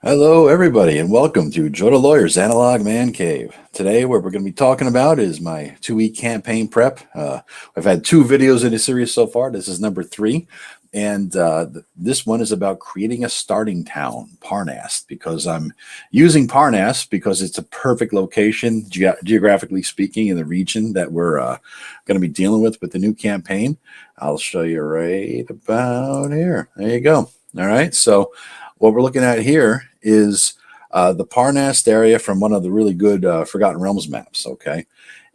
Hello, everybody, and welcome to Joe the Lawyer's Analog Man Cave. Today, what we're going to be talking about is my 2-week campaign prep. I've had 2 videos in the series so far. This is number 3, and this one is about creating a starting town, Parnast, because I'm using Parnast because it's a perfect location, geographically speaking, in the region that we're going to be dealing with the new campaign. I'll show you right about here. There you go. All right, so what we're looking at here is the Parnast area from one of the really good Forgotten Realms maps, okay?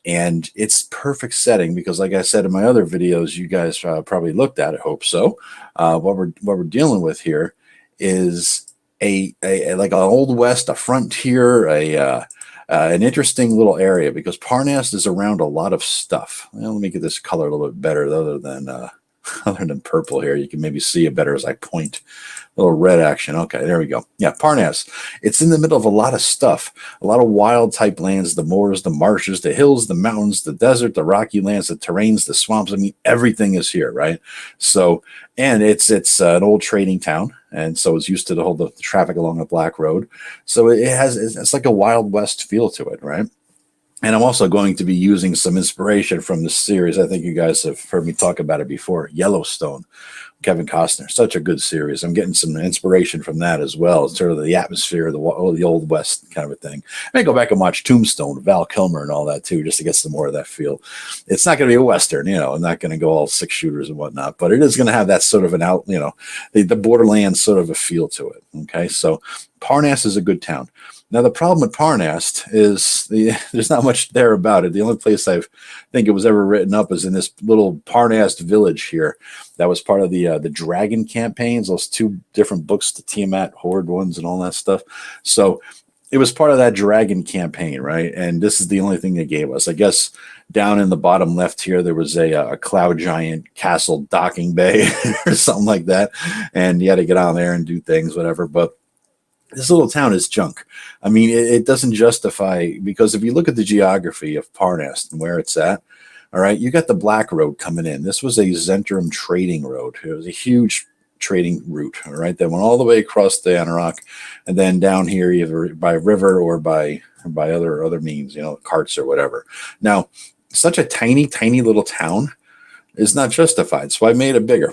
And it's perfect setting because, like I said in my other videos, you guys probably looked at it, hope so. What we're dealing with here is a like an Old West, a frontier, an interesting little area because Parnast is around a lot of stuff. Well, let me get this color a little bit better, other than purple here. You can maybe see it better as I point. A little red action. Okay, there we go. Yeah, Parnas. It's in the middle of a lot of stuff, a lot of wild type lands, the moors, the marshes, the hills, the mountains, the desert, the rocky lands, the terrains, the swamps. I mean, everything is here, right? So, and it's an old trading town, and so it's used to the traffic along the Black Road. So it's like a Wild West feel to it, right? And I'm also going to be using some inspiration from this series. I think you guys have heard me talk about it before. Yellowstone, Kevin Costner, such a good series. I'm getting some inspiration from that as well. It's sort of the atmosphere of the Old West kind of a thing. I may go back and watch Tombstone, Val Kilmer, and all that too, just to get some more of that feel. It's not going to be a Western, I'm not going to go all 6 shooters and whatnot, but it is going to have that sort of the borderlands sort of a feel to it. Okay, so Parnas is a good town. Now, the problem with Parnast is there's not much there about it. The only place I think it was ever written up is in this little Parnast village here. That was part of the Dragon campaigns, those 2 different books, the Tiamat, Hoard ones, and all that stuff. So it was part of that Dragon campaign, right? And this is the only thing they gave us. I guess down in the bottom left here, there was a cloud giant castle docking bay or something like that. And you had to get on there and do things, whatever. But this little town is junk. I mean, it doesn't justify, because if you look at the geography of Parnast and where it's at, all right, you got the Black Road coming in. This was a Zentrum trading road. It was a huge trading route, all right, that went all the way across the Anarok, and then down here either by river or by other means, carts or whatever. Now, such a tiny little town is not justified, so I made it bigger.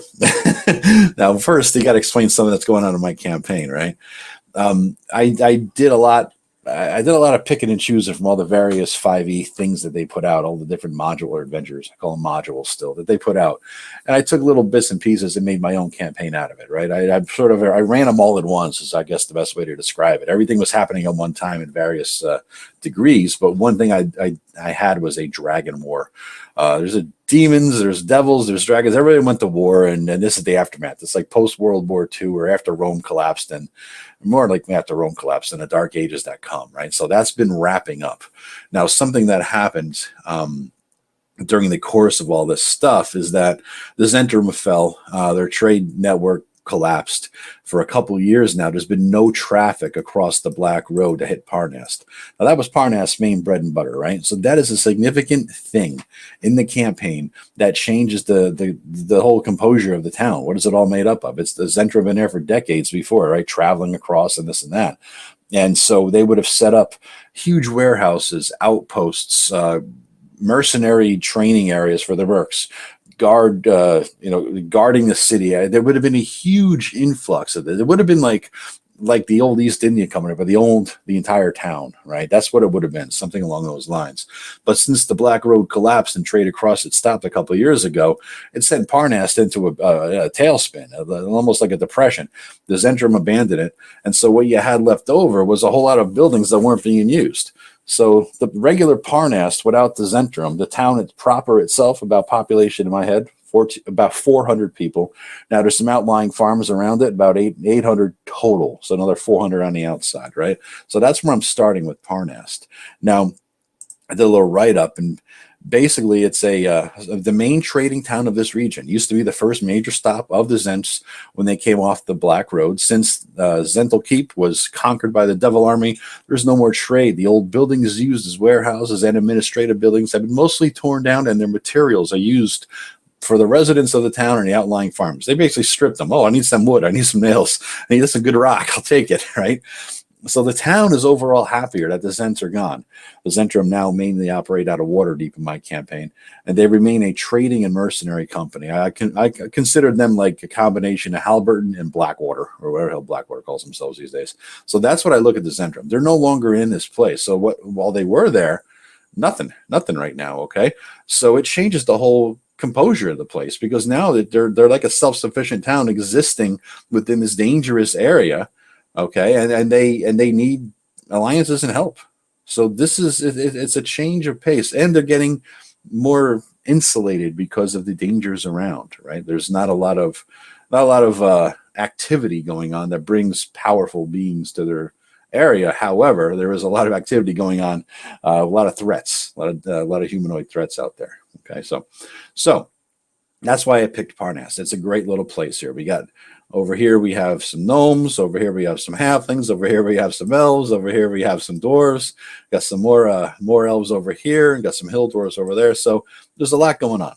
Now, first, you got to explain something that's going on in my campaign, right? I did a lot. I did a lot of picking and choosing from all the various 5e things that they put out, all the different modular adventures. I call them modules still, that they put out. And I took little bits and pieces and made my own campaign out of it, right? I ran them all at once, is I guess the best way to describe it. Everything was happening at one time in various degrees, but one thing I had was a dragon war. There's demons, there's devils, there's dragons. Everybody went to war, and this is the aftermath. It's like post-World War II or after Rome collapsed, and more like after Rome collapsed and the dark ages that come, right? So that's been wrapping up. Now, something that happened during the course of all this stuff is that the Zentrum fell, their trade network collapsed for a couple of years now. There's been no traffic across the Black Road to hit Parnast. Now, that was Parnast's main bread and butter, right? So that is a significant thing in the campaign that changes the whole composure of the town. What is it all made up of? It's the Zentrum been there for decades before, right? Traveling across and this and that. And so they would have set up huge warehouses, outposts, mercenary training areas for the mercs, guarding the city. There would have been a huge influx of this. It would have been like the old East India coming up, or the entire town, right? That's what it would have been, something along those lines. But since the Black Road collapsed and trade across it stopped a couple of years ago, it sent Parnast into a tailspin, almost like a depression. The Zentrum abandoned it, and so what you had left over was a whole lot of buildings that weren't being used. So the regular Parnast without the Zentrum, the town proper itself, about population in my head, about 400 people. Now there's some outlying farms around it, about 800 total. So another 400 on the outside, right? So that's where I'm starting with Parnast. Now, I did a little write-up, and basically it's the main trading town of this region. It used to be the first major stop of the Zents when they came off the Black Road. Since Zental Keep was conquered by the Devil Army, there's no more trade. The old buildings used as warehouses and administrative buildings have been mostly torn down, and their materials are used for the residents of the town and the outlying farms. They basically stripped them. Oh, I need some wood. I need some nails. I need some good rock. I'll take it, right? So the town is overall happier that the Zents are gone. The Zentrum now mainly operate out of Waterdeep in my campaign, and they remain a trading and mercenary company. I consider them like a combination of Halliburton and Blackwater, or whatever hell Blackwater calls themselves these days. So that's what I look at the Zentrum. They're no longer in this place. So while they were there, nothing right now, okay? So it changes the whole composure of the place, because now that they're like a self-sufficient town existing within this dangerous area. Okay, and they need alliances and help. So it's a change of pace, and they're getting more insulated because of the dangers around. Right, there's not a lot of activity going on that brings powerful beings to their area. However, there is a lot of activity going on, a lot of threats, a lot of humanoid threats out there. Okay, so that's why I picked Parnast. It's a great little place here. We got. Over here we have some gnomes. Over here we have some halflings. Over here we have some elves. Over here we have some dwarves. Got some more elves over here, and got some hill dwarves over there. So there's a lot going on.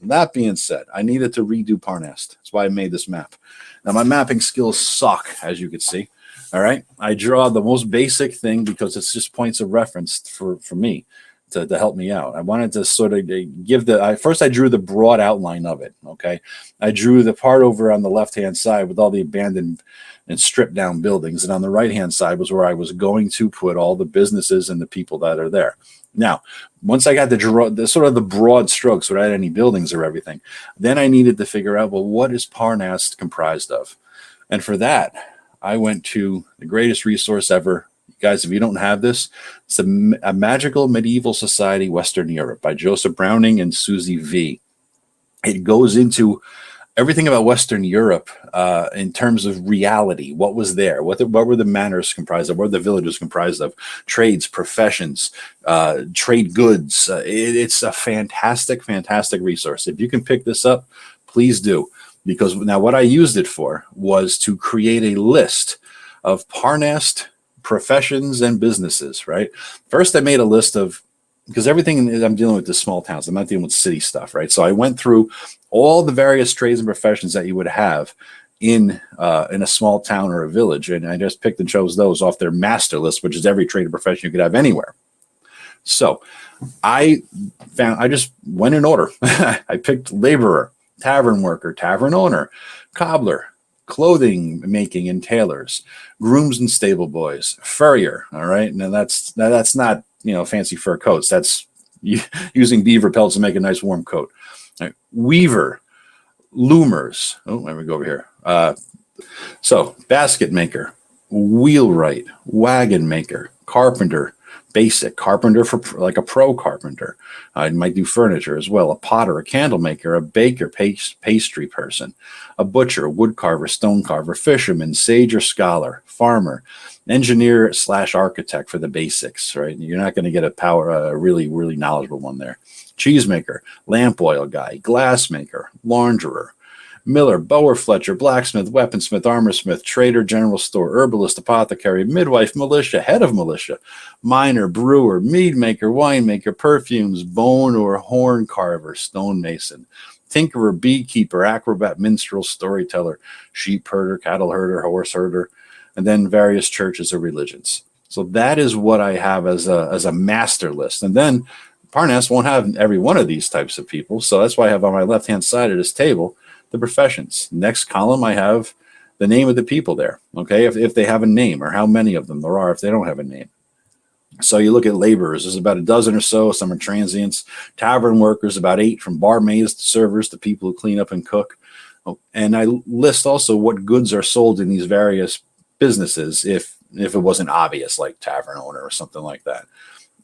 That being said, I needed to redo Parnast. That's why I made this map. Now my mapping skills suck, as you can see. All right, I draw the most basic thing because it's just points of reference for me. To help me out. I wanted to sort of give first I drew the broad outline of it. Okay. I drew the part over on the left-hand side with all the abandoned and stripped down buildings. And on the right-hand side was where I was going to put all the businesses and the people that are there. Now, once I got the sort of the broad strokes without any buildings or everything, then I needed to figure out, well, what is Parnast comprised of? And for that, I went to the greatest resource ever. Guys, if you don't have this, it's a Magical Medieval Society, Western Europe by Joseph Browning and Susie V. It goes into everything about Western Europe in terms of reality. What was there? What were the manors comprised of? What were the villages comprised of? Trades, professions, trade goods. It's a fantastic, fantastic resource. If you can pick this up, please do. Because now what I used it for was to create a list of Parnast professions and businesses, right? First, I made a list of, because everything I'm dealing with is small towns. I'm not dealing with city stuff, right? So I went through all the various trades and professions that you would have in a small town or a village, and I just picked and chose those off their master list, which is every trade or profession you could have anywhere. So I just went in order. I picked laborer, tavern worker, tavern owner, cobbler, clothing making and tailors, grooms and stable boys, furrier. All right. Now that's not, fancy fur coats. That's using beaver pelts to make a nice warm coat. Right. Weaver, loomers. Oh, let me go over here. So basket maker, wheelwright, wagon maker, carpenter, basic carpenter for like a pro carpenter. I might do furniture as well. A potter, a candle maker, a baker, pastry person, a butcher, wood carver, stone carver, fisherman, sage or scholar, farmer, engineer / architect for the basics, right? You're not going to get a really, really knowledgeable one there. Cheesemaker, lamp oil guy, glass maker, launderer, miller, bower, fletcher, blacksmith, weaponsmith, armorsmith, trader, general store, herbalist, apothecary, midwife, militia, head of militia, miner, brewer, mead maker, winemaker, perfumes, bone or horn carver, stonemason, tinkerer, beekeeper, acrobat, minstrel, storyteller, sheep herder, cattle herder, horse herder, and then various churches or religions. So that is what I have as a master list. And then Parnast won't have every one of these types of people. So that's why I have on my left-hand side of this table the professions. Next column, I have the name of the people there, okay, if they have a name, or how many of them there are if they don't have a name. So you look at laborers, there's about a dozen or so, some are transients. Tavern workers, about 8, from barmaids to servers to people who clean up and cook. Oh, and I list also what goods are sold in these various businesses if it wasn't obvious, like tavern owner or something like that.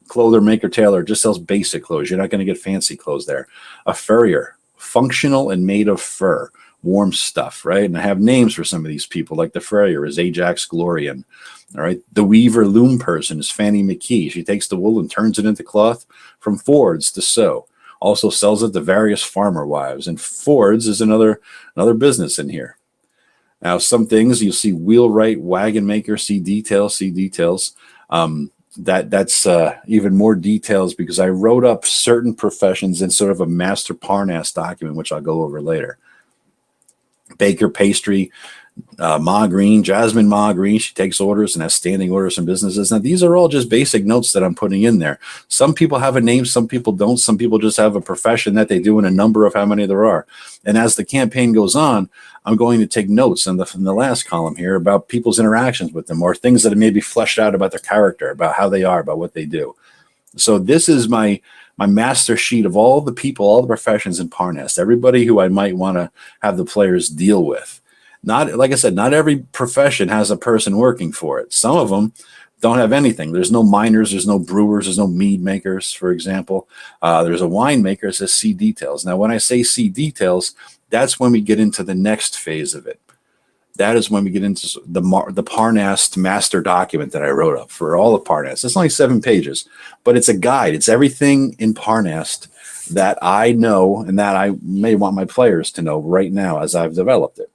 Clother, maker, tailor just sells basic clothes. You're not going to get fancy clothes there. A furrier, functional and made of fur, warm stuff, right? And I have names for some of these people, like the furrier is Ajax Glorian. All right. The weaver loom person is Fanny McKee. She takes the wool and turns it into cloth from Ford's to sew. Also sells it to various farmer wives. And Ford's is another business in here. Now, some things you'll see wheelwright, wagon maker, see details. that's even more details because I wrote up certain professions in sort of a master Parnast document, which I'll go over later. Baker, pastry, Ma Green, Jasmine Ma Green, she takes orders and has standing orders from businesses. Now, these are all just basic notes that I'm putting in there. Some people have a name, some people don't. Some people just have a profession that they do and a number of how many there are. And as the campaign goes on, I'm going to take notes in the last column here about people's interactions with them or things that may be fleshed out about their character, about how they are, about what they do. So this is my master sheet of all the people, all the professions in Parnast, everybody who I might want to have the players deal with. Not, like I said, not every profession has a person working for it. Some of them don't have anything. There's no miners, there's no brewers, there's no mead makers, for example. There's a winemaker that says see details. Now, when I say see details, that's when we get into the next phase of it. That is when we get into the Parnast master document that I wrote up for all of Parnast. It's only 7 pages, but it's a guide. It's everything in Parnast that I know and that I may want my players to know right now as I've developed it.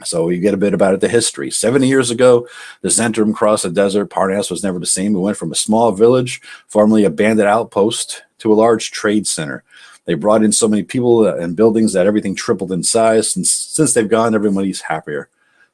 So you get a bit about it, the history. 70 years ago, the Zentrum crossed the desert. Parnast was never the same. It went from a small village, formerly a bandit outpost, to a large trade center. They brought in so many people and buildings that everything tripled in size. And since they've gone, everybody's happier.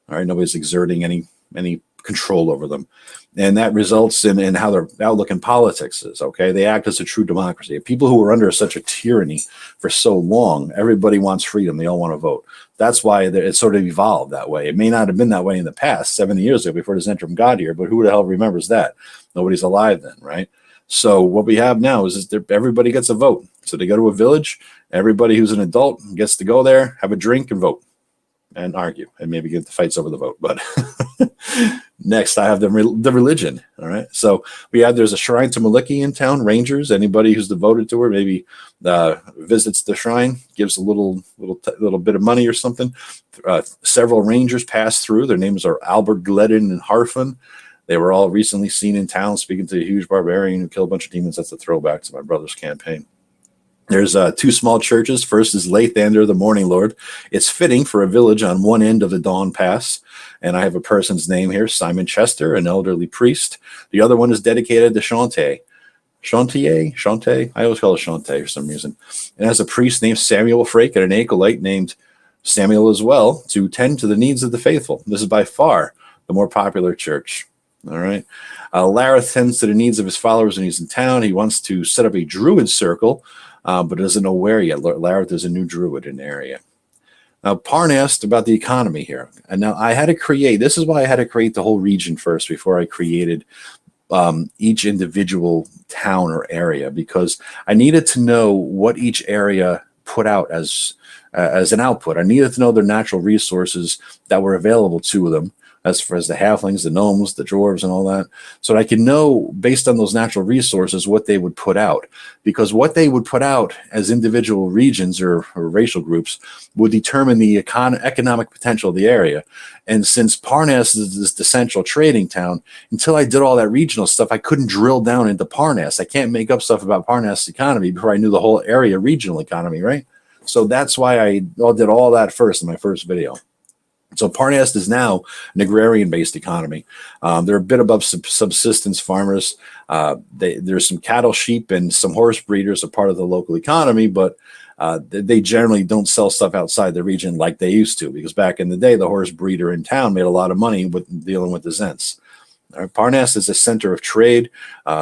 All right, nobody's exerting any control over them. And that results in how their outlook in politics is, okay? They act as a true democracy. People who were under such a tyranny for so long, everybody wants freedom. They all want to vote. That's why it sort of evolved that way. It may not have been that way in the past, 70 years ago, before the Zentrum got here, but who the hell remembers that? Nobody's alive then, right? So what we have now is everybody gets a vote. So they go to a village, everybody who's an adult gets to go there, have a drink, and vote. And argue and maybe get the fights over the vote. But next, I have the religion. All right. So there's a shrine to Maliki in town. Rangers, anybody who's devoted to her, maybe visits the shrine, gives a little bit of money or something. Several rangers pass through. Their names are Albert, Gledden, and Harfin. They were all recently seen in town speaking to a huge barbarian who killed a bunch of demons. That's a throwback to my brother's campaign. There's 2 small churches. First is Lathander, the Morning Lord. It's fitting for a village on one end of the Dawn Pass. And I have a person's name here, Simon Chester, an elderly priest. The other one is dedicated to Shantae. Shantae? I always call it Shantae for some reason. It has a priest named Samuel Frake and an acolyte named Samuel as well to tend to the needs of the faithful. This is by far the more popular church. All right. Lareth tends to the needs of his followers when he's in town. He wants to set up a druid circle, but doesn't know where yet. Lareth is a new druid in the area. Now, Parnast, about the economy here. And now I had to create, this is why I had to create the whole region first before I created each individual town or area, because I needed to know what each area put out as an output. I needed to know their natural resources that were available to them, as far as the halflings, the gnomes, the dwarves, and all that, so that I can know, based on those natural resources, what they would put out. Because what they would put out as individual regions or racial groups would determine the economic potential of the area. And since Parnast is the central trading town, until I did all that regional stuff, I couldn't drill down into Parnast. I can't make up stuff about Parnast's economy before I knew the whole area regional economy, right? So that's why I did all that first in my first video. So Parnast is now an agrarian-based economy. They're a bit above subsistence farmers. There's some cattle, sheep, and some horse breeders are part of the local economy, but they generally don't sell stuff outside the region like they used to, because back in the day, the horse breeder in town made a lot of money with dealing with the Zents. Parnast is a center of trade.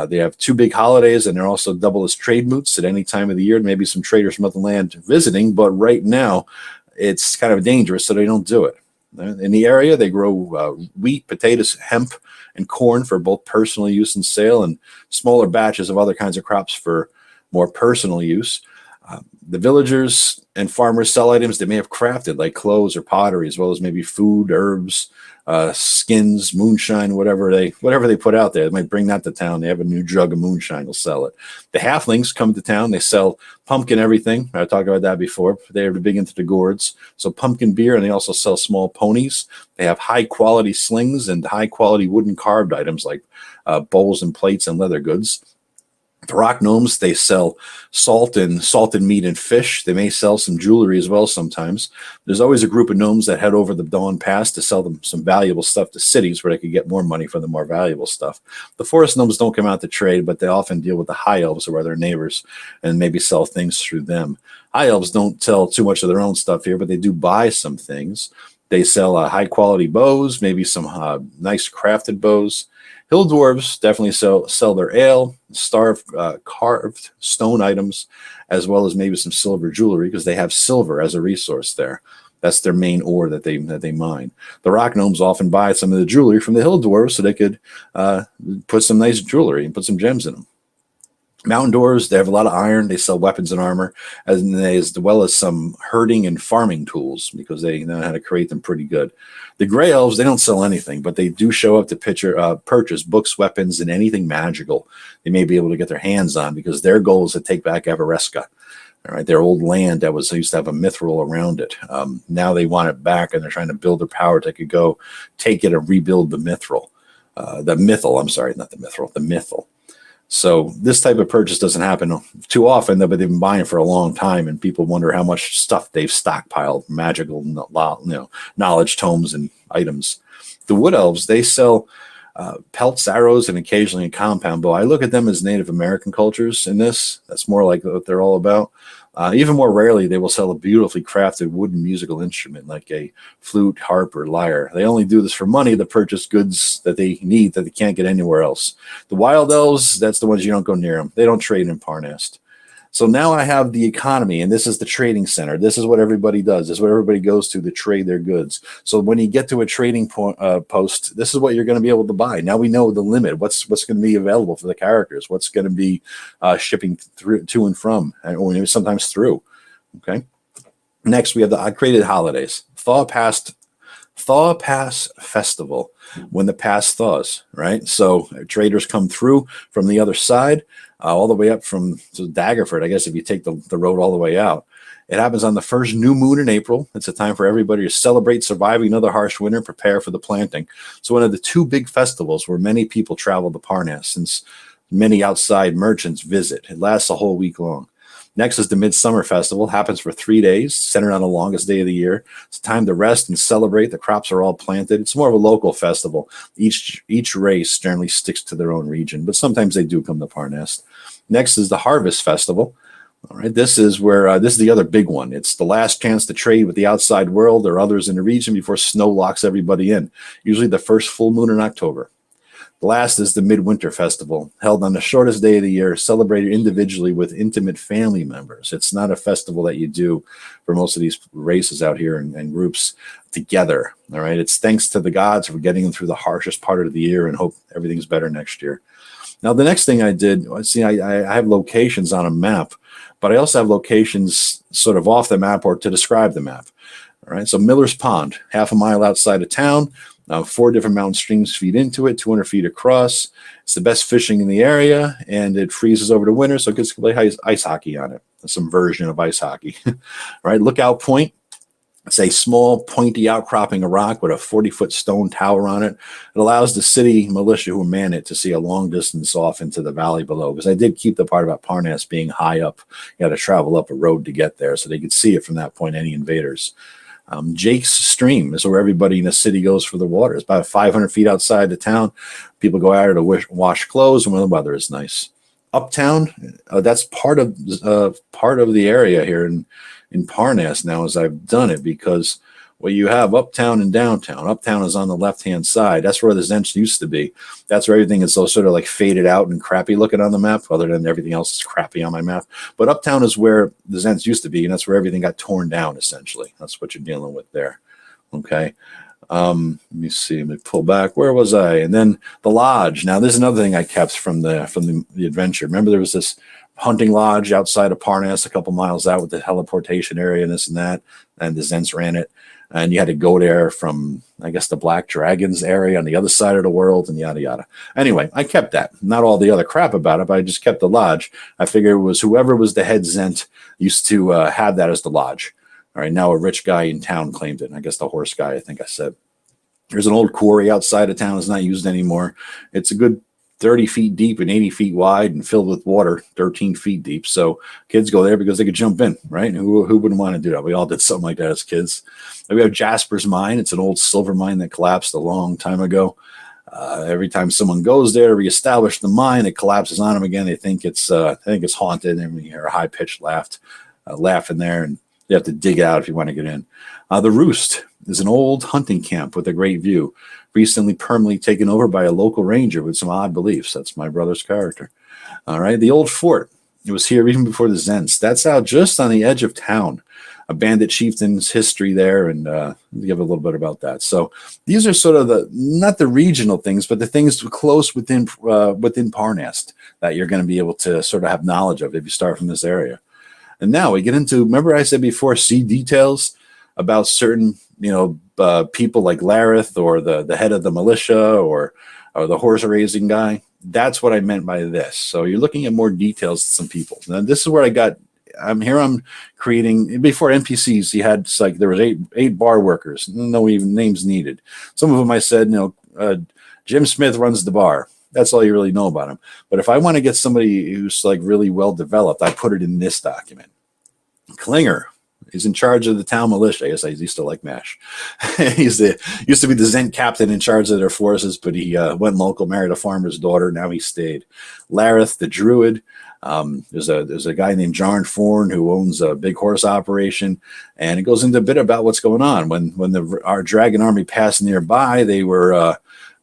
They have 2 big holidays, and they're also double as trade moots at any time of the year. Maybe some traders from other land visiting, but right now it's kind of dangerous, so they don't do it. In the area, they grow wheat, potatoes, hemp, and corn for both personal use and sale, and smaller batches of other kinds of crops for more personal use. The villagers and farmers sell items they may have crafted, like clothes or pottery, as well as maybe food, herbs, skins, moonshine, whatever they put out there. They might bring that to town. They have a new jug of moonshine, they'll sell it. The halflings come to town. They sell pumpkin everything. I talked about that before. They're big into the gourds. So pumpkin beer, and they also sell small ponies. They have high-quality slings and high-quality wooden carved items like bowls and plates and leather goods. The rock gnomes, they sell salted meat and fish. They may sell some jewelry as well sometimes. There's always a group of gnomes that head over the Dawn Pass to sell them some valuable stuff to cities where they could get more money for the more valuable stuff. The forest gnomes don't come out to trade, but they often deal with the high elves who are their neighbors and maybe sell things through them. High elves don't sell too much of their own stuff here, but they do buy some things. They sell high quality bows, maybe some nice crafted bows. Hill dwarves definitely sell their ale, carved stone items, as well as maybe some silver jewelry because they have silver as a resource there. That's their main ore that they mine. The rock gnomes often buy some of the jewelry from the hill dwarves so they could put some nice jewelry and put some gems in them. Mountain dwarves, they have a lot of iron. They sell weapons and armor, as well as some herding and farming tools because they know how to create them pretty good. The gray elves, they don't sell anything, but they do show up to purchase books, weapons, and anything magical they may be able to get their hands on because their goal is to take back Everesca. All right, their old land that used to have a mithril around it. Now they want it back, and they're trying to build their power to could go take it and rebuild the mithril. The mythal, I'm sorry, not the mithril, the mythal. So this type of purchase doesn't happen too often, but they've been buying for a long time, and people wonder how much stuff they've stockpiled, magical knowledge tomes and items. The wood elves, they sell pelts, arrows, and occasionally a compound bow. I look at them as Native American cultures in this. That's more like what they're all about. Even more rarely, they will sell a beautifully crafted wooden musical instrument like a flute, harp, or lyre. They only do this for money to purchase goods that they need that they can't get anywhere else. The wild elves, that's the ones you don't go near them. They don't trade in Parnast. So now I have the economy, and this is the trading center. This is what everybody does. This is what everybody goes to trade their goods. So when you get to a trading post, this is what you're going to be able to buy. Now we know the limit. What's going to be available for the characters? What's going to be shipping through to and from, or maybe sometimes through. Okay. Next, we have I created holidays. Thaw Pass Festival, when the pass thaws, right? So traders come through from the other side, all the way up to Daggerford, I guess, if you take the road all the way out. It happens on the first new moon in April. It's a time for everybody to celebrate surviving another harsh winter and prepare for the planting. So one of the two big festivals where many people travel to Parnast, since many outside merchants visit. It lasts a whole week long. Next is the Midsummer Festival. Happens for 3 days, centered on the longest day of the year. It's time to rest and celebrate. The crops are all planted. It's more of a local festival. Each race generally sticks to their own region, but sometimes they do come to Parnast. Next is the Harvest Festival. All right, this is the other big one. It's the last chance to trade with the outside world or others in the region before snow locks everybody in. Usually the first full moon in October. The last is the Midwinter Festival, held on the shortest day of the year, celebrated individually with intimate family members. It's not a festival that you do for most of these races out here and groups together. All right, it's thanks to the gods for getting them through the harshest part of the year and hope everything's better next year. Now, the next thing I did, I have locations on a map, but I also have locations sort of off the map or to describe the map. All right, so Miller's Pond, half a mile outside of town. 4 different mountain streams feed into it, 200 feet across. It's the best fishing in the area, and it freezes over the winter, so it gets to play ice hockey on it. Some version of ice hockey. All right, Lookout Point. It's a small, pointy outcropping of rock with a 40-foot stone tower on it. It allows the city militia who man it to see a long distance off into the valley below, because I did keep the part about Parnast being high up. You had to travel up a road to get there, so they could see it from that point, any invaders. Jake's Stream is where everybody in the city goes for the water. It's about 500 feet outside the town. People go out there to wash clothes when the weather is nice. Uptown, that's part of the area here in Parnast now as I've done it, because you have uptown and downtown. Uptown is on the left-hand side. That's where the Zents used to be. That's where everything is so sort of like faded out and crappy looking on the map, other than everything else is crappy on my map. But uptown is where the Zents used to be, and that's where everything got torn down, essentially. That's what you're dealing with there. Okay. Let me see. Let me pull back. Where was I? And then the lodge. Now, this is another thing I kept from the adventure. Remember, there was this hunting lodge outside of Parnast, a couple miles out with the teleportation area and this and that, and the Zents ran it. And you had to go there from, I guess, the Black Dragons area on the other side of the world and yada, yada. Anyway, I kept that. Not all the other crap about it, but I just kept the lodge. I figured it was whoever was the head Zent used to have that as the lodge. All right, now a rich guy in town claimed it. I guess the horse guy, I think I said. There's an old quarry outside of town. It's not used anymore. It's a good 30 feet deep and 80 feet wide and filled with water, 13 feet deep. So kids go there because they could jump in, right? Who wouldn't want to do that? We all did something like that as kids. And we have Jasper's Mine. It's an old silver mine that collapsed a long time ago. Every time someone goes there to reestablish the mine, it collapses on them again. They think it's haunted, and we hear a high pitched laugh in there, and you have to dig out if you want to get in. The Roost is an old hunting camp with a great view, recently permanently taken over by a local ranger with some odd beliefs. That's my brother's character. All right, the Old Fort. It was here even before the Zents. That's out just on the edge of town. A bandit chieftain's history there, and give a little bit about that. So these are sort of not the regional things, but the things close within Parnast that you're going to be able to sort of have knowledge of if you start from this area. And now we get into, remember I said before, see details about certain, people like Lareth or the head of the militia or the horse raising guy. That's what I meant by this. So you're looking at more details than some people. Now this is where I'm creating, before NPCs, there was eight bar workers, no even names needed. Some of them I said, Jim Smith runs the bar. That's all you really know about him. But if I want to get somebody who's like really well developed, I put it in this document. Klinger is in charge of the town militia. I guess I used to like MASH. Used to be the Zent captain in charge of their forces, but he went local, married a farmer's daughter. Now he stayed. Lareth, the druid. There's a guy named Jarn Forn who owns a big horse operation, and it goes into a bit about what's going on. When our dragon army passed nearby, they were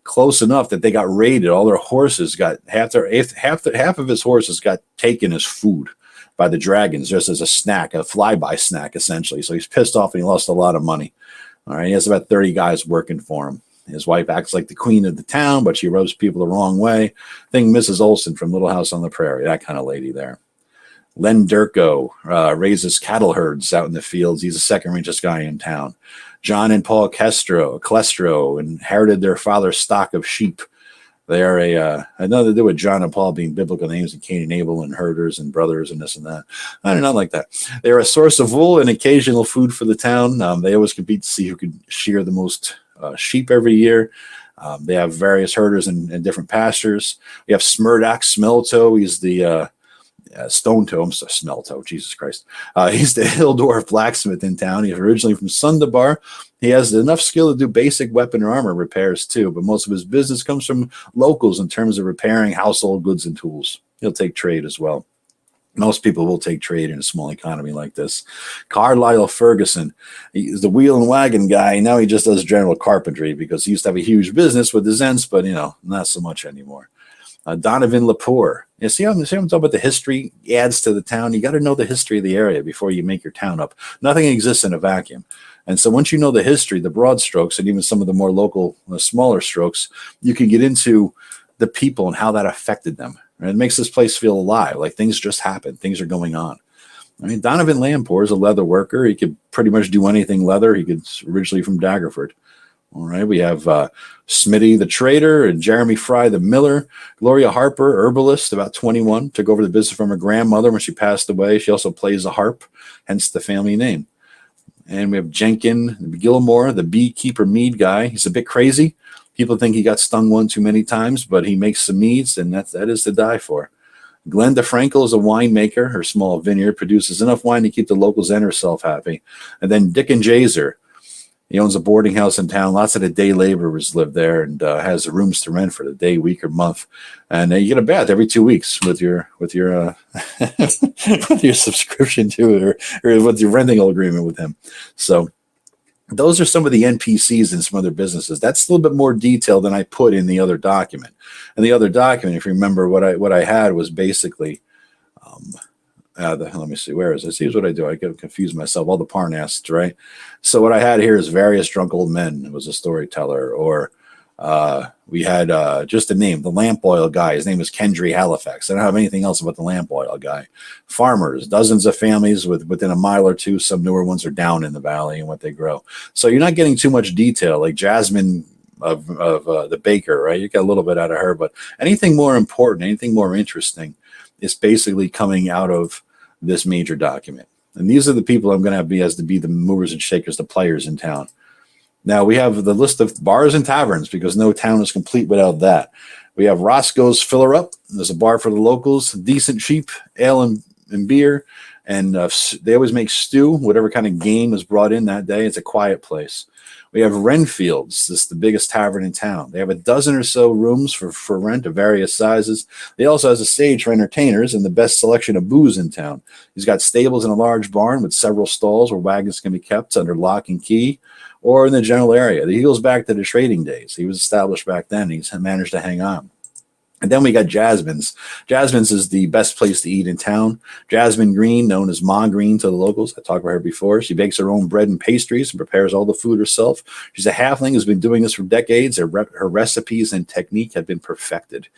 close enough that they got raided. All their horses got half of his horses got taken as food by the dragons, just as a snack, a flyby snack, essentially. So he's pissed off and he lost a lot of money. All right, he has about 30 guys working for him. His wife acts like the queen of the town, but she rubs people the wrong way. Think Mrs. Olson from Little House on the Prairie, that kind of lady there. Len Durko raises cattle herds out in the fields. He's the second richest guy in town. John and Paul Clestro inherited their father's stock of sheep. They are nothing to do with John and Paul being biblical names and Cain and Abel and herders and brothers and this and that. I do not like that. They are a source of wool and occasional food for the town. They always compete to see who could shear the most sheep every year. They have various herders in different pastures. We have Smurdock Smelto. He's the Stone Toe. I'm sorry, Smelto. Jesus Christ. He's the hill dwarf blacksmith in town. He's originally from Sundabar. He has enough skill to do basic weapon or armor repairs too, but most of his business comes from locals in terms of repairing household goods and tools. He'll take trade as well. Most people will take trade in a small economy like this. Carlisle Ferguson, he's the wheel and wagon guy. Now he just does general carpentry because he used to have a huge business with the Zents, but not so much anymore. Donovan Lepore. You see how I'm talking about the history adds to the town? You got to know the history of the area before you make your town up. Nothing exists in a vacuum. And so once you know the history, the broad strokes, and even some of the more local, smaller strokes, you can get into the people and how that affected them. And it makes this place feel alive, like things just happen, things are going on. I mean, Donovan Lampour is a leather worker. He could pretty much do anything leather. He was originally from Daggerford. All right, we have Smitty the trader and Jeremy Fry the miller. Gloria Harper, herbalist, about 21, took over the business from her grandmother when she passed away. She also plays the harp, hence the family name. And we have Jenkin Gilmore, the beekeeper mead guy. He's a bit crazy. People think he got stung one too many times, but he makes some meads, and that is to die for. Glenda Frankel is a winemaker. Her small vineyard produces enough wine to keep the locals and herself happy. And then Dick and Jazer. He owns a boarding house in town. Lots of the day laborers live there and has rooms to rent for the day, week, or month. And you get a bath every 2 weeks with your with your subscription to it or with your renting agreement with him. So those are some of the NPCs in some other businesses. That's a little bit more detail than I put in the other document. And the other document, if you remember, what I had was basically. Let me see, where is this? Here's what I do. I get confused myself. All the Parnasts, right? So what I had here is various drunk old men. It was a storyteller. Or we had just a name, the lamp oil guy. His name is Kendry Halifax. I don't have anything else about the lamp oil guy. Farmers, dozens of families within a mile or two. Some newer ones are down in the valley and what they grow. So you're not getting too much detail, like Jasmine of the baker, right? You get a little bit out of her, but anything more important, anything more interesting is basically coming out of this major document. And these are the people I'm going to have to be the movers and shakers, the players in town. Now we have the list of bars and taverns because no town is complete without that. We have Roscoe's Filler Up. There's a bar for the locals, decent cheap ale and beer, and they always make stew, whatever kind of game is brought in that day. It's a quiet place. We have Renfield's. This is the biggest tavern in town. They have a dozen or so rooms for rent of various sizes. They also has a stage for entertainers and the best selection of booze in town. He's got stables in a large barn with several stalls where wagons can be kept under lock and key or in the general area. He goes back to the trading days. He was established back then. He's managed to hang on. And then we got Jasmine's. Jasmine's is the best place to eat in town. Jasmine Green, known as Ma Green to the locals. I talked about her before. She bakes her own bread and pastries and prepares all the food herself. She's a halfling who's been doing this for decades. Her recipes and technique have been perfected.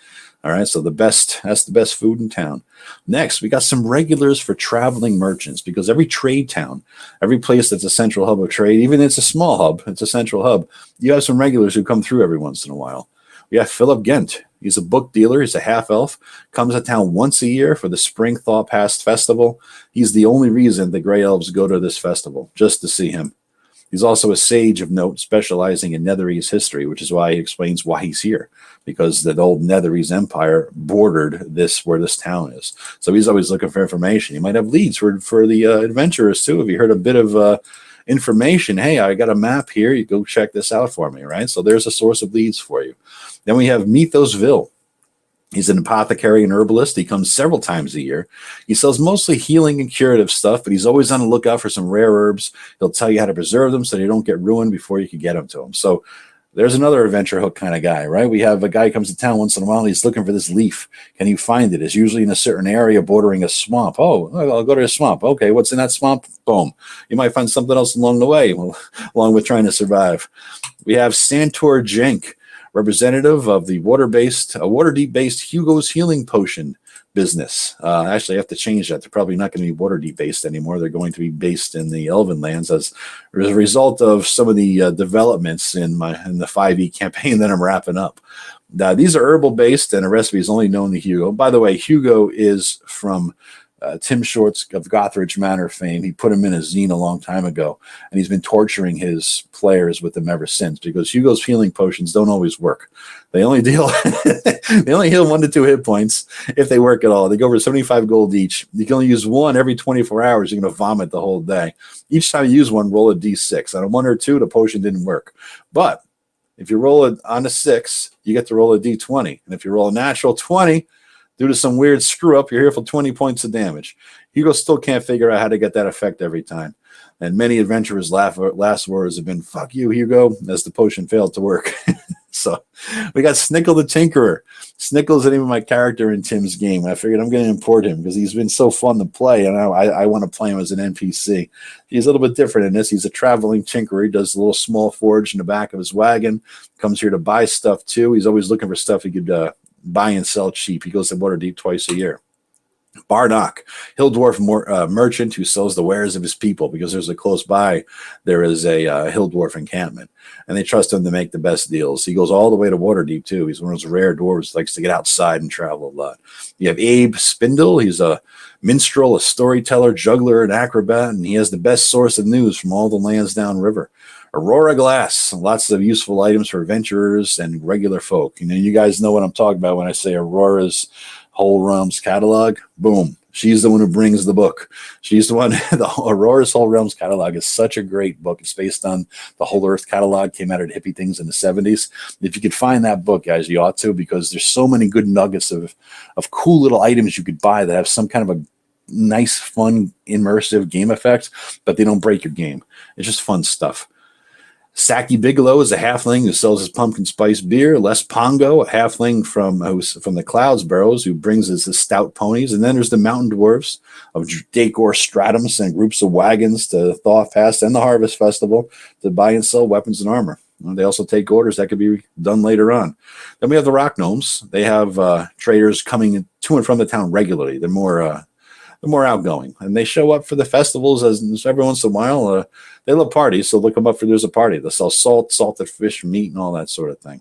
All right, so that's the best food in town. Next, we got some regulars for traveling merchants, because every trade town, every place that's a central hub of trade, even if it's a small hub, it's a central hub, you have some regulars who come through every once in a while. We have Philip Gent. He's a book dealer. He's a half-elf. Comes to town once a year for the Spring Thaw Past Festival. He's the only reason the Grey Elves go to this festival, just to see him. He's also a sage of note, specializing in Netherese history, which is why he explains why he's here, because the old Netherese Empire bordered where this town is. So he's always looking for information. He might have leads for the adventurers, too. If you heard a bit of information, hey, I got a map here, you go check this out for me, right? So there's a source of leads for you. Then we have Mythosville. He's an apothecary and herbalist. He comes several times a year. He sells mostly healing and curative stuff, but he's always on the lookout for some rare herbs. He'll tell you how to preserve them so they don't get ruined before you can get them to him. So there's another adventure hook kind of guy, right? We have a guy who comes to town once in a while, and he's looking for this leaf. Can you find it? It's usually in a certain area bordering a swamp. Oh, I'll go to a swamp. Okay, what's in that swamp? Boom. You might find something else along the way, along with trying to survive. We have Santor Jenk, representative of the Waterdeep-based Hugo's Healing Potion business. Actually, I have to change that. They're probably not going to be Waterdeep-based anymore. They're going to be based in the Elven lands as a result of some of the developments in the 5e campaign that I'm wrapping up. These are herbal-based, and a recipe is only known to Hugo. By the way, Hugo is from Tim Short's of Gothridge Manor fame. He put him in a zine a long time ago, and he's been torturing his players with them ever since, because Hugo's healing potions don't always work. They only heal 1 to 2 hit points if they work at all. They go over 75 gold each. You can only use one every 24 hours. You're going to vomit the whole day. Each time you use one, roll a d6. On a 1 or 2, the potion didn't work. But if you roll it on a 6, you get to roll a d20. And if you roll a natural 20, due to some weird screw up, you're here for 20 points of damage. Hugo still can't figure out how to get that effect every time. And many adventurers' last words have been, "Fuck you, Hugo," as the potion failed to work. So we got Snickle the Tinkerer. Snickle's the name of my character in Tim's game. I figured I'm going to import him because he's been so fun to play, and I want to play him as an NPC. He's a little bit different in this. He's a traveling tinkerer. He does a little small forge in the back of his wagon. Comes here to buy stuff, too. He's always looking for stuff he could buy and sell cheap. He goes to Waterdeep twice a year. Bardock, Hill Dwarf merchant who sells the wares of his people, because there's a close by, there is a Hill Dwarf encampment, and they trust him to make the best deals. He goes all the way to Waterdeep, too. He's one of those rare dwarves who likes to get outside and travel a lot. You have Abe Spindle. He's a minstrel, a storyteller, juggler, and acrobat, and he has the best source of news from all the lands downriver. Aurora Glass, lots of useful items for adventurers and regular folk. You guys know what I'm talking about when I say Aurora's Whole Realms catalog. Boom. She's the one who brings the book. She's the one. The Aurora's Whole Realms catalog is such a great book. It's based on the Whole Earth catalog, came out of Hippie Things in the 70s. If you could find that book, guys, you ought to, because there's so many good nuggets of cool little items you could buy that have some kind of a nice, fun, immersive game effect, but they don't break your game. It's just fun stuff. Saki Bigelow is a halfling who sells his pumpkin spice beer. Les Pongo, a halfling from the Clouds Burrows, who brings his stout ponies. And then there's the mountain dwarves of Dacor Stratum, send groups of wagons to Thaw Fest and the Harvest Festival to buy and sell weapons and armor. And they also take orders that could be done later on. Then we have the Rock Gnomes. They have traders coming to and from the town regularly. They're more outgoing, and they show up for the festivals as every once in a while. They love parties, so they'll come up for there's a party. They'll sell salt, salted fish, meat, and all that sort of thing.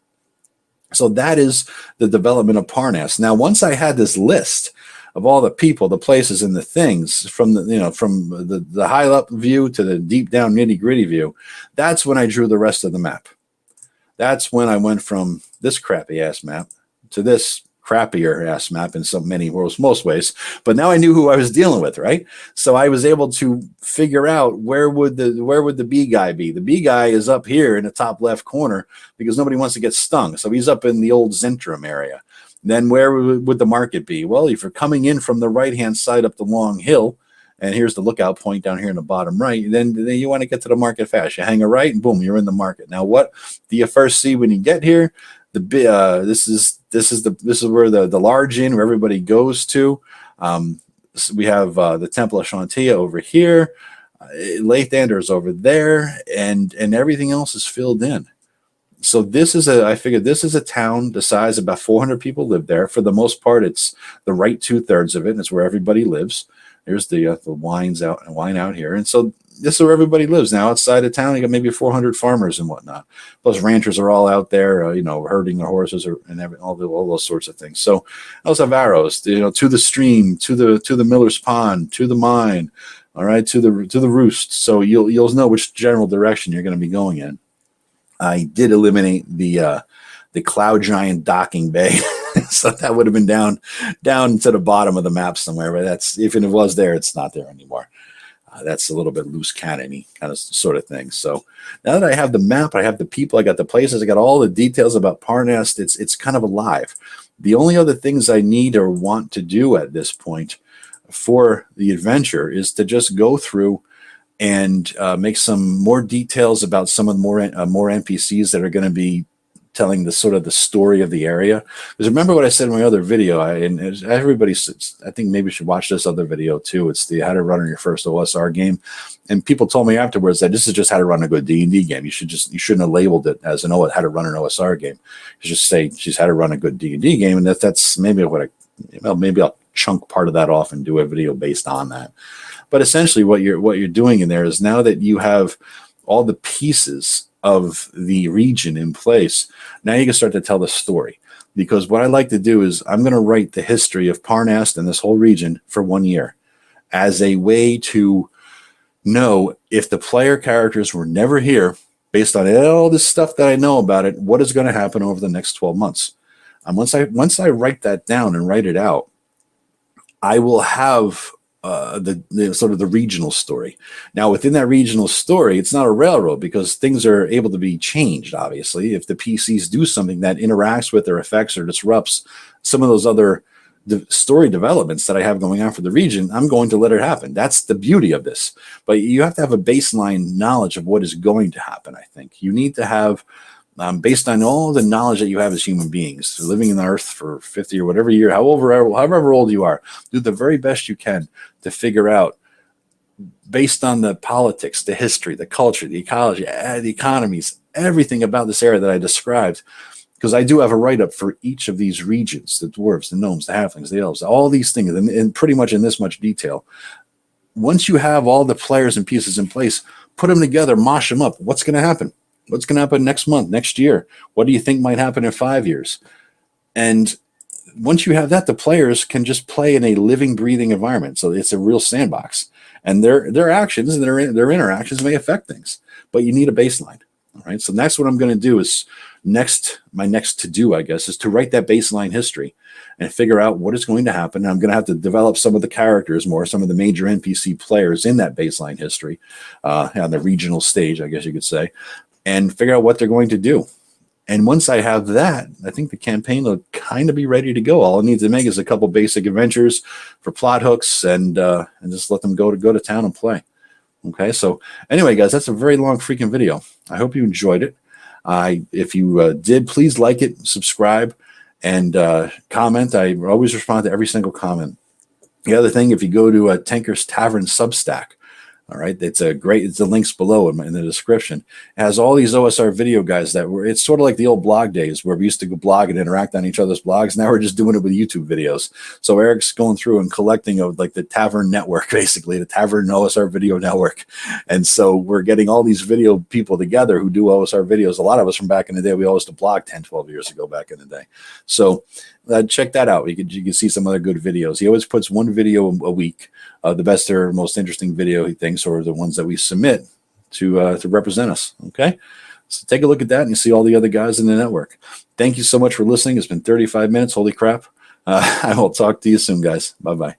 So that is the development of Parnast. Now, once I had this list of all the people, the places, and the things from the high up view to the deep down nitty gritty view, that's when I drew the rest of the map. That's when I went from this crappy ass map to this crappier ass map in most ways, but now I knew who I was dealing with, right? So I was able to figure out where would the B guy be. The B guy is up here in the top left corner because nobody wants to get stung. So he's up in the old Zentrum area. Then where would the market be? Well, if you're coming in from the right-hand side up the long hill, and here's the lookout point down here in the bottom right, then you want to get to the market fast. You hang a right and boom, you're in the market. Now, what do you first see when you get here? This is where the large inn where everybody goes to. So we have the Temple of Shantia over here, Lathander's over there, and everything else is filled in. So I figured this is a town the size of about 400 people live there. For the most part, it's the right 2/3 of it, and it's where everybody lives. There's the wine out here, and so this is where everybody lives now. Outside of town, you got maybe 400 farmers and whatnot. Those ranchers are all out there, herding their horses and all those sorts of things. So those have arrows, to the stream, to the miller's pond, to the mine, all right, to the roost. So you'll know which general direction you're going to be going in. I did eliminate the cloud giant docking bay. So that would have been down to the bottom of the map somewhere, but if it was there, it's not there anymore. That's a little bit loose cannon-y kind of sort of thing. So now that I have the map, I have the people, I got the places, I got all the details about Parnast, it's kind of alive. The only other things I need or want to do at this point for the adventure is to just go through and make some more details about some of the more NPCs that are going to be telling the story of the area. Because remember what I said in my other video, I think maybe you should watch this other video too. It's the how to run your first OSR game. And people told me afterwards that this is just how to run a good D&D game. You shouldn't have labeled it as how to run an OSR game. You just say she's how to run a good D&D game. And that's maybe maybe I'll chunk part of that off and do a video based on that. But essentially what you're doing in there is, now that you have all the pieces of the region in place, now you can start to tell the story. Because what I like to do is I'm going to write the history of Parnast and this whole region for 1 year as a way to know, if the player characters were never here, based on all this stuff that I know about it, what is going to happen over the next 12 months. And once I write that down and write it out, I will have the sort of the regional story. Now, within that regional story, it's not a railroad, because things are able to be changed, obviously. If the PCs do something that interacts with or affects or disrupts some of those other story developments that I have going on for the region, I'm going to let it happen. That's the beauty of this. But you have to have a baseline knowledge of what is going to happen, I think. You need to have, based on all the knowledge that you have as human beings, living on the earth for 50 or whatever year, however old you are, do the very best you can to figure out, based on the politics, the history, the culture, the ecology, the economies, everything about this area that I described, because I do have a write-up for each of these regions, the dwarves, the gnomes, the halflings, the elves, all these things, and pretty much in this much detail. Once you have all the players and pieces in place, put them together, mosh them up. What's going to happen? What's going to happen next month, next year? What do you think might happen in 5 years? And once you have that, the players can just play in a living, breathing environment. So it's a real sandbox. And their actions and their interactions may affect things. But you need a baseline. All right. So that's what I'm going to do is my next to do, I guess, is to write that baseline history and figure out what is going to happen. And I'm going to have to develop some of the characters more, some of the major NPC players in that baseline history on the regional stage, I guess you could say, and figure out what they're going to do. And once I have that, I think the campaign will kind of be ready to go. All it needs to make is a couple basic adventures for plot hooks, and just let them go to town and play. Okay, so anyway, guys, that's a very long freaking video. I hope you enjoyed it. If you did, please like it, subscribe, and comment. I always respond to every single comment. The other thing, if you go to Tanker's Tavern Substack, all right, it's the links below in the description. It has all these OSR video guys it's sort of like the old blog days where we used to go blog and interact on each other's blogs. Now we're just doing it with YouTube videos. So Eric's going through and collecting of like the Tavern Network, basically the Tavern OSR Video Network. And so we're getting all these video people together who do OSR videos. A lot of us from back in the day, we all used to blog 10, 12 years ago back in the day. So check that out. You can see some other good videos. He always puts one video a week, the best or most interesting video he thinks, or the ones that we submit to represent us. Okay, So take a look at that and you see all the other guys in the network. Thank you so much for listening. It's been 35 minutes. Holy crap. I will talk to you soon, guys. Bye-bye.